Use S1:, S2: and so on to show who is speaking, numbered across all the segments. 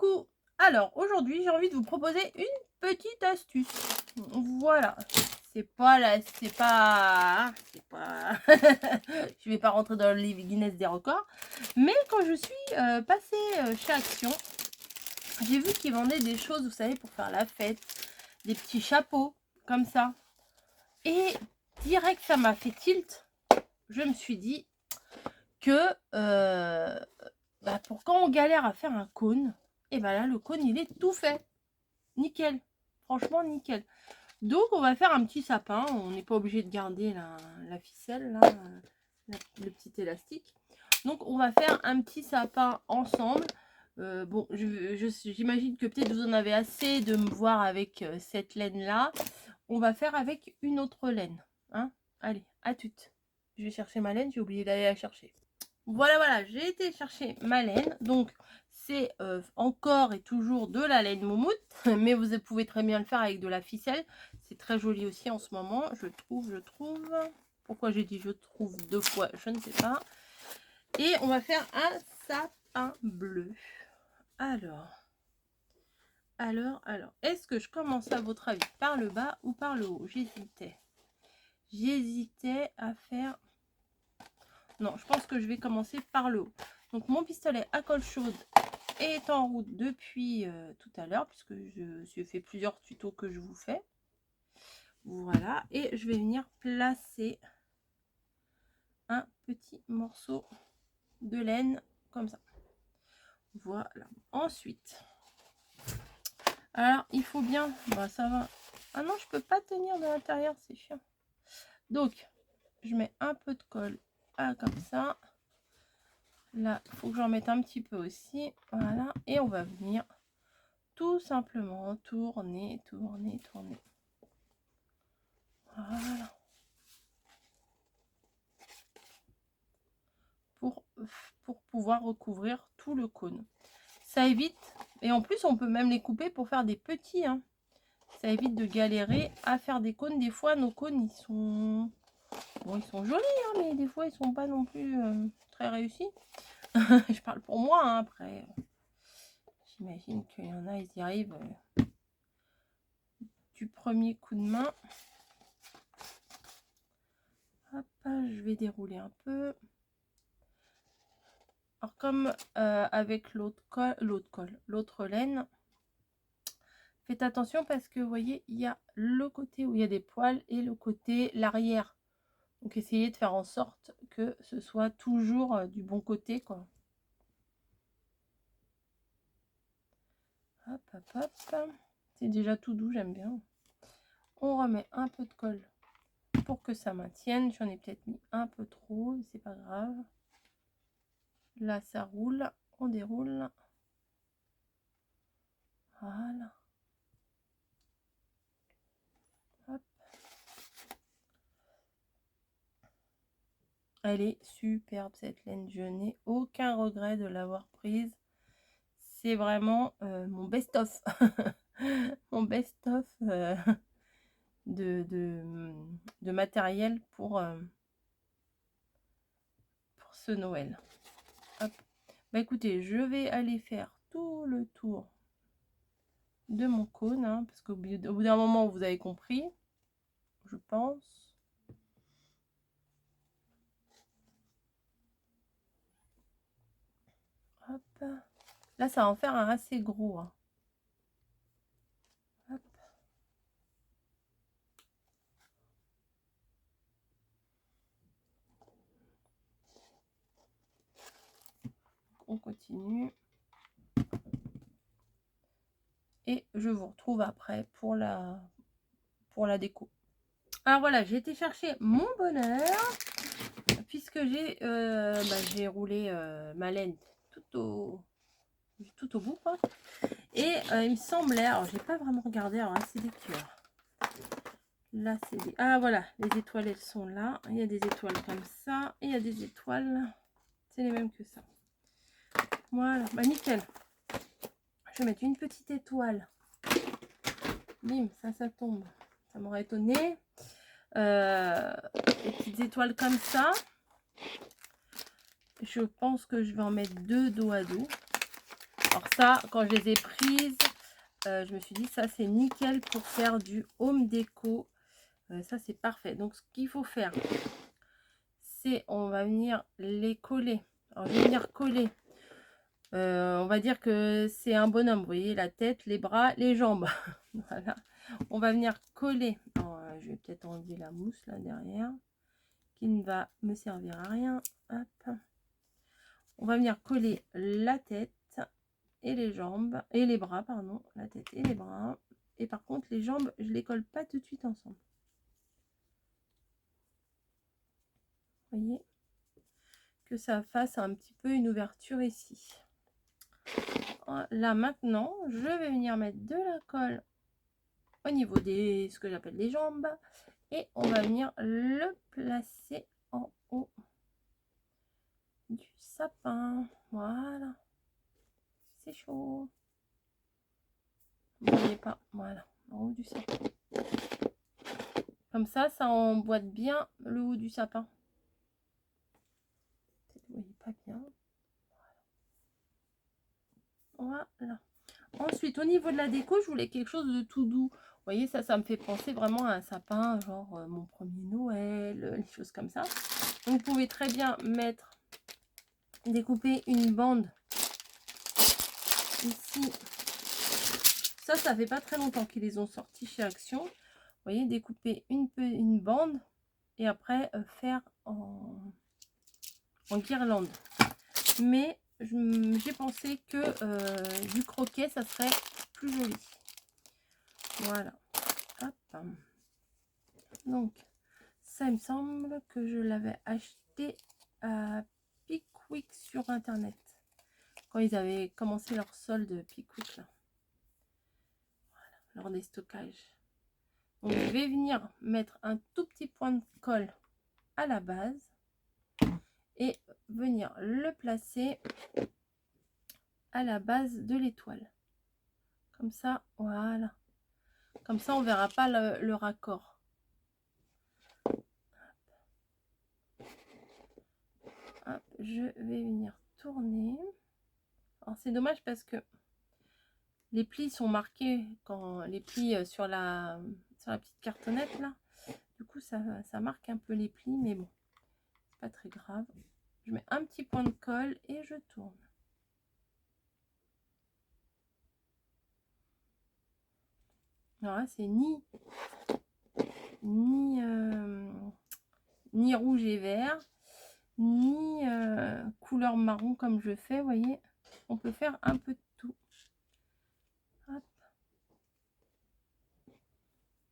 S1: Coucou. Alors aujourd'hui j'ai envie de vous proposer une petite astuce. Voilà, c'est pas je vais pas rentrer dans le livre Guinness des records, mais quand je suis passée chez Action, j'ai vu qu'ils vendaient des choses, vous savez, pour faire la fête, des petits chapeaux comme ça, et direct ça m'a fait tilt. Je me suis dit que pour quand on galère à faire un cône, et ben là le cône il est tout fait, nickel, franchement nickel. Donc on va faire un petit sapin, on n'est pas obligé de garder la ficelle là, le petit élastique. Donc on va faire un petit sapin ensemble. Bon, j'imagine que peut-être vous en avez assez de me voir avec cette laine là. On va faire avec une autre laine, hein. Allez, à toutes. Je vais chercher ma laine, j'ai oublié d'aller la chercher. Voilà, j'ai été chercher ma laine. Donc, c'est encore et toujours de la laine moumoute. Mais vous pouvez très bien le faire avec de la ficelle. C'est très joli aussi en ce moment. Je trouve. Pourquoi j'ai dit je trouve deux fois, je ne sais pas. Et on va faire un sapin bleu. Alors. Est-ce que je commence à votre avis par le bas ou par le haut? J'hésitais à faire... Non, je pense que je vais commencer par le haut. Donc mon pistolet à colle chaude est en route depuis tout à l'heure, puisque je fais plusieurs tutos que je vous fais. Voilà, et je vais venir placer un petit morceau de laine comme ça. Voilà. Ensuite, alors il faut bien, ça va. Ah non, je peux pas tenir de l'intérieur, c'est chiant. Donc, je mets un peu de colle comme ça. Là, il faut que j'en mette un petit peu aussi. Voilà. Et on va venir tout simplement tourner. Voilà. Pour pouvoir recouvrir tout le cône. Ça évite, et en plus on peut même les couper pour faire des petits, hein. Ça évite de galérer à faire des cônes. Des fois nos cônes ils sont... Bon, ils sont jolis, hein, mais des fois ils sont pas non plus très réussis. Je parle pour moi, hein, après. J'imagine qu'il y en a, ils y arrivent du premier coup de main. Hop, je vais dérouler un peu. Alors comme avec l'autre laine, faites attention parce que vous voyez, il y a le côté où il y a des poils et le côté l'arrière. Donc essayez de faire en sorte que ce soit toujours du bon côté, quoi. Hop. C'est déjà tout doux, j'aime bien. On remet un peu de colle pour que ça maintienne. J'en ai peut-être mis un peu trop, c'est pas grave. Là, ça roule. On déroule. Voilà. Hop. Elle est superbe cette laine. Je n'ai aucun regret de l'avoir prise. C'est vraiment mon best-of. Mon best-of de matériel pour ce Noël. Hop. Bah écoutez, je vais aller faire tout le tour de mon cône, hein, parce qu'au bout d'un moment, vous avez compris, je pense. Hop. Là, ça va en faire un assez gros. Hein. Hop. On continue. Et je vous retrouve après pour la déco. Alors voilà, j'ai été chercher mon bonheur, puisque j'ai roulé ma laine tout au bout, quoi. Et il me semblait, alors j'ai pas vraiment regardé, alors là c'est des cœurs. Là c'est des... Ah voilà, les étoiles elles sont là. Il y a des étoiles comme ça, et il y a des étoiles, c'est les mêmes que ça. Voilà, bah nickel. Je vais mettre une petite étoile. Bim, ça tombe. Ça m'aurait étonné. Des petites étoiles comme ça. Je pense que je vais en mettre deux dos à dos. Alors ça, quand je les ai prises, je me suis dit ça c'est nickel pour faire du home déco. Ça c'est parfait. Donc ce qu'il faut faire, c'est on va venir les coller. Alors je vais venir coller. On va dire que c'est un bonhomme, vous voyez, la tête, les bras, les jambes. Voilà. On va venir coller. Alors, je vais peut-être enlever la mousse là derrière, qui ne va me servir à rien. Hop. On va venir coller la tête et les jambes, et les bras, pardon, la tête et les bras. Et par contre, les jambes, je les colle pas tout de suite ensemble. Vous voyez, que ça fasse un petit peu une ouverture ici. Là maintenant, je vais venir mettre de la colle au niveau des ce que j'appelle les jambes et on va venir le placer en haut du sapin. Voilà, c'est chaud. Vous voyez pas, voilà, en haut du sapin. Comme ça emboîte bien le haut du sapin. Vous voyez pas bien. Voilà. Ensuite, au niveau de la déco, je voulais quelque chose de tout doux. Vous voyez, ça me fait penser vraiment à un sapin, genre mon premier Noël, les choses comme ça. Donc, vous pouvez très bien découper une bande ici. Ça fait pas très longtemps qu'ils les ont sortis chez Action. Vous voyez, découper une bande et après faire en guirlande. Mais j'ai pensé que du croquet, ça serait plus joli. Voilà. Hop. Donc, ça, il me semble que je l'avais acheté à Pickwick sur Internet. Quand ils avaient commencé leur solde Pickwick, là. Voilà, lors des stockages. Donc, je vais venir mettre un tout petit point de colle à la base et venir le placer à la base de l'étoile. Comme ça, voilà. Comme ça, on verra pas le raccord. Hop, je vais venir tourner. Alors, c'est dommage parce que les plis sont marqués quand les plis sur la petite cartonnette là. Du coup, ça marque un peu les plis, mais bon, c'est pas très grave. Je mets un petit point de colle et je tourne. Alors là, c'est ni rouge et vert, ni couleur marron comme je fais, vous voyez. On peut faire un peu de tout. Hop.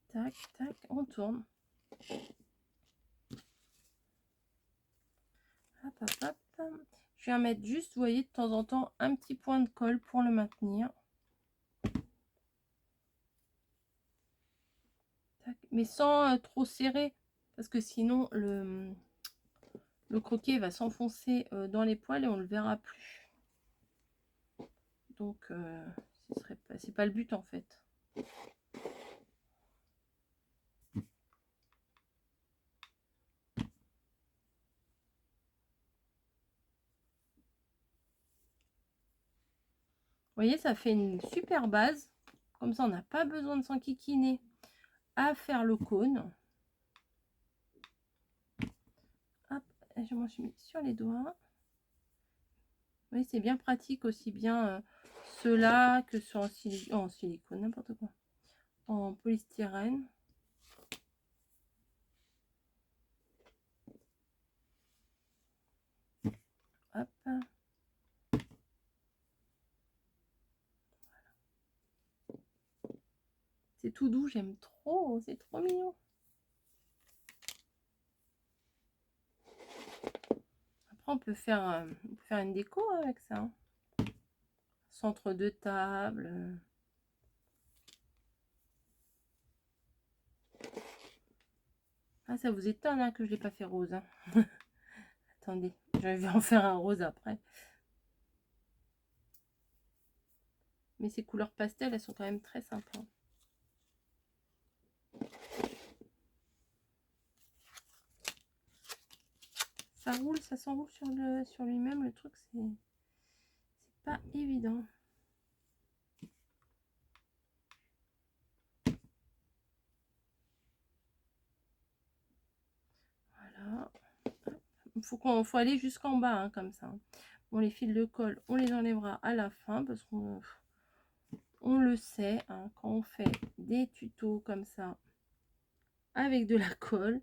S1: Tac, tac, on tourne. Hop, hop, hop. Je vais mettre juste, vous voyez, de temps en temps, un petit point de colle pour le maintenir. Tac. Mais sans trop serrer, parce que sinon, le croquet va s'enfoncer dans les poils et on ne le verra plus. Donc, c'est pas le but, en fait. Vous voyez, ça fait une super base. Comme ça, on n'a pas besoin de s'enquiquiner à faire le cône. Hop, je m'en suis mis sur les doigts. Oui, c'est bien pratique aussi bien ceux-là que sur en silicone, n'importe quoi. En polystyrène. Hop. C'est tout doux, j'aime trop, c'est trop mignon. Après, on peut faire une déco avec ça. Hein. Centre de table. Ah, ça vous étonne hein, que je ne l'ai pas fait rose. Hein. Attendez, je vais en faire un rose après. Mais ces couleurs pastel, elles sont quand même très sympas. Ça roule, ça s'enroule sur lui-même. Le truc, c'est pas évident. faut aller jusqu'en bas, hein, comme ça. Bon, les fils de colle, on les enlèvera à la fin parce qu'on le sait, hein, quand on fait des tutos comme ça avec de la colle,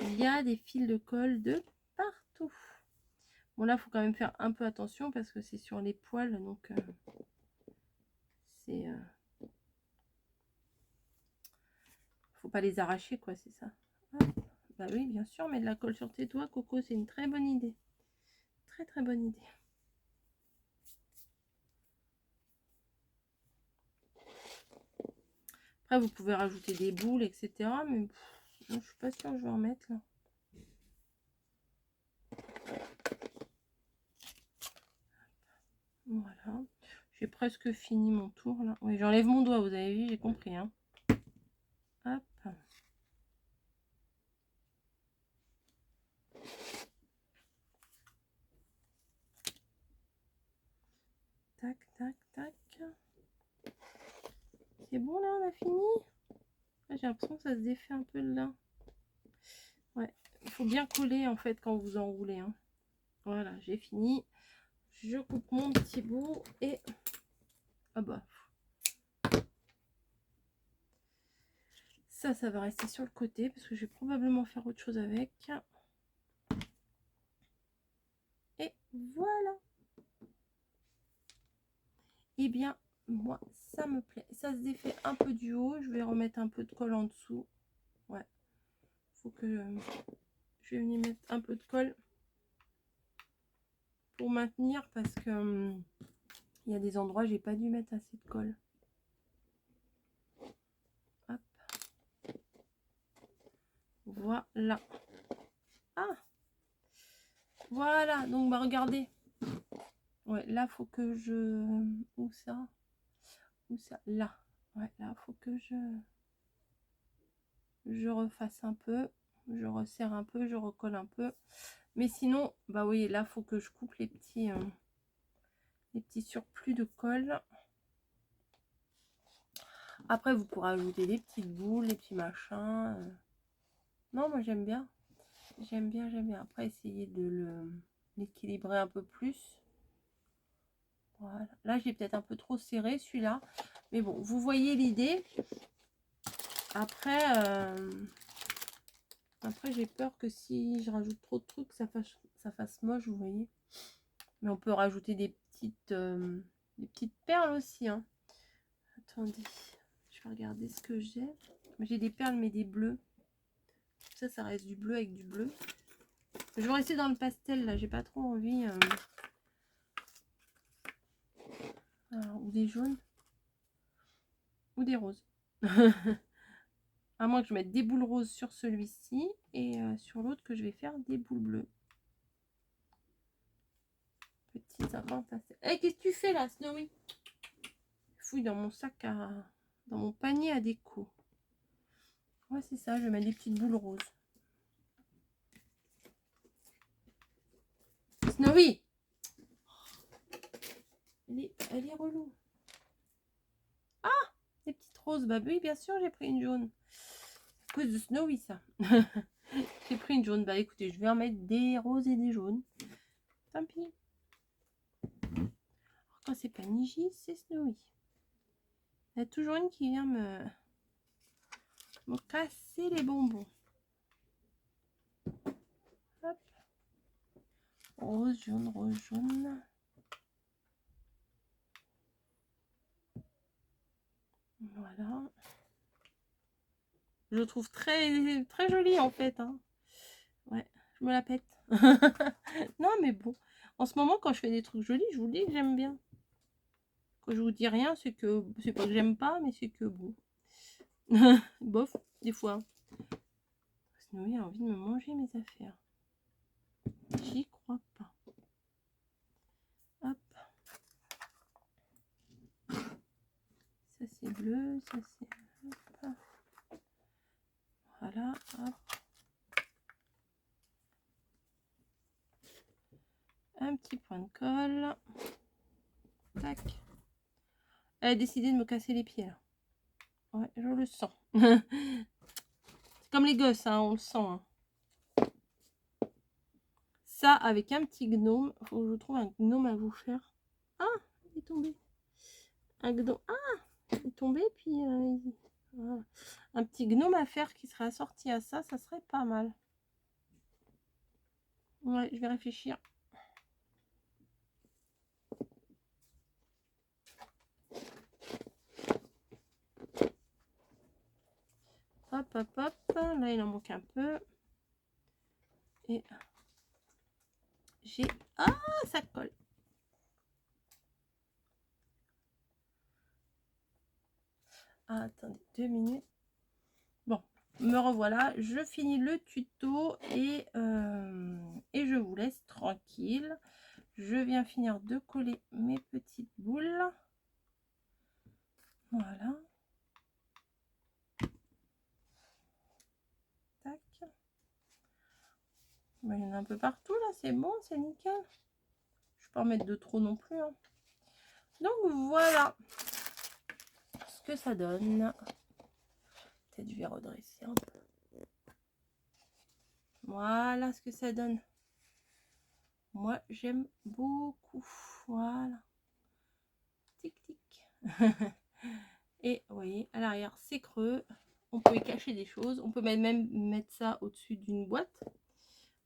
S1: il y a des fils de colle de partout. Bon, là, il faut quand même faire un peu attention parce que c'est sur les poils, donc c'est... faut pas les arracher, quoi, c'est ça. Hop. Bah oui, bien sûr, mettre de la colle sur tes doigts, Coco, c'est une très bonne idée. Très, très bonne idée. Après, vous pouvez rajouter des boules, etc. Mais je suis pas sûre que je vais en mettre, là. Voilà. J'ai presque fini mon tour, là. Oui, j'enlève mon doigt, vous avez vu, j'ai compris, hein. Hop. Tac, tac, tac. C'est bon, là, on a fini? J'ai l'impression que ça se défait un peu de là. Ouais, il faut bien coller, en fait, quand vous enroulez, hein. Voilà, j'ai fini. Je coupe mon petit bout et... Ah bah... Ça va rester sur le côté parce que je vais probablement faire autre chose avec. Et voilà. Et bien, moi, ça me plaît. Ça se défait un peu du haut. Je vais remettre un peu de colle en dessous. Ouais. Faut que je vais venir mettre un peu de colle pour maintenir parce que il y a des endroits j'ai pas dû mettre assez de colle. Hop. Voilà. Ah. Voilà. Donc bah regardez. Ouais, là faut que je... Où ça? Où ça? Là. Ouais, là faut que je refasse un peu, je resserre un peu, je recolle un peu. Mais sinon, bah oui, là, faut que je coupe les petits surplus de colle. Après, vous pourrez ajouter des petites boules, des petits machins. Non, moi, j'aime bien. J'aime bien, j'aime bien. Après, essayer de l'équilibrer un peu plus. Voilà. Là, j'ai peut-être un peu trop serré, celui-là. Mais bon, vous voyez l'idée. Après... Après, j'ai peur que si je rajoute trop de trucs, ça fasse moche, vous voyez. Mais on peut rajouter des petites perles aussi, hein. Attendez, je vais regarder ce que j'ai. J'ai des perles, mais des bleus. Ça reste du bleu avec du bleu. Je vais rester dans le pastel, là. J'ai pas trop envie. Alors, ou des jaunes. Ou des roses. À moins que je mette des boules roses sur celui-ci. Et sur l'autre, que je vais faire des boules bleues. Petit sapin pastel. Eh, qu'est-ce que tu fais là, Snowy? Fouille dans mon sac à... Dans mon panier à déco. Ouais, c'est ça. Je vais mettre des petites boules roses. Snowy! Elle est relou. Ah! Des petites roses. Bah oui, bien sûr, j'ai pris une jaune. À cause de Snowy, ça. J'ai pris une jaune. Bah écoutez, je vais en mettre des roses et des jaunes. Tant pis. Alors, quand c'est pas Niji, c'est Snowy. Il y a toujours une qui vient me casser les bonbons. Hop. Rose, jaune, rose, jaune. Voilà. Je le trouve très, très joli en fait. Hein. Ouais, je me la pète. Non, mais bon. En ce moment, quand je fais des trucs jolis, je vous dis que j'aime bien. Quand je vous dis rien, c'est que c'est pas que j'aime pas, mais c'est que bon. Bof, des fois. Snowy a envie de me manger mes affaires. J'y crois pas. Hop. Ça c'est bleu, ça c'est... Voilà, hop. Un petit point de colle. Tac. Elle a décidé de me casser les pieds là. Ouais, je le sens. C'est comme les gosses, hein, on le sent. Hein. ça avec un petit gnome. Faut que je trouve un gnome à vous faire. Ah, il est tombé. Un gnome. Ah, il est tombé, puis voilà. Un petit gnome à faire qui serait assorti à ça, ça serait pas mal. Ouais, je vais réfléchir. Hop, hop, hop. Là, il en manque un peu. Et j'ai... Ah, ça colle. Ah, attendez, 2 minutes. Bon, me revoilà. Je finis le tuto et je vous laisse tranquille. Je viens finir de coller mes petites boules. Voilà. Tac. Ben, il y en a un peu partout là, c'est bon, c'est nickel. Je ne vais pas en mettre de trop non plus. Hein. Donc voilà ce que ça donne. Peut-être je vais redresser un peu. Voilà ce que ça donne. Moi, j'aime beaucoup. Voilà. Tic, tic. Et vous voyez, à l'arrière, c'est creux. On peut y cacher des choses. On peut même mettre ça au-dessus d'une boîte.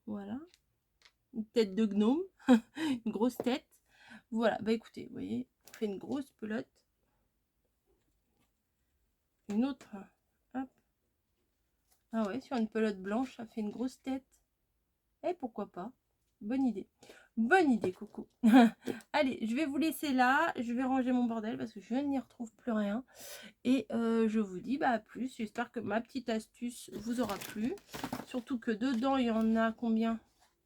S1: Voilà. Une tête de gnome. Une grosse tête. Voilà. Bah écoutez, vous voyez, on fait une grosse pelote. Une autre. Hop. Ah ouais, sur une pelote blanche, ça fait une grosse tête. Et pourquoi pas? Bonne idée. Bonne idée, Coco. Allez, je vais vous laisser là. Je vais ranger mon bordel parce que je n'y retrouve plus rien. Et je vous dis à plus. J'espère que ma petite astuce vous aura plu. Surtout que dedans, il y en a combien?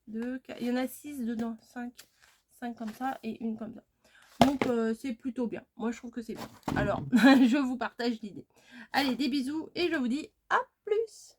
S1: 2, 4, il y en a 6 dedans. 5 comme ça et une comme ça. Donc, c'est plutôt bien. Moi, je trouve que c'est bien. Alors, je vous partage l'idée. Allez, des bisous et je vous dis à plus.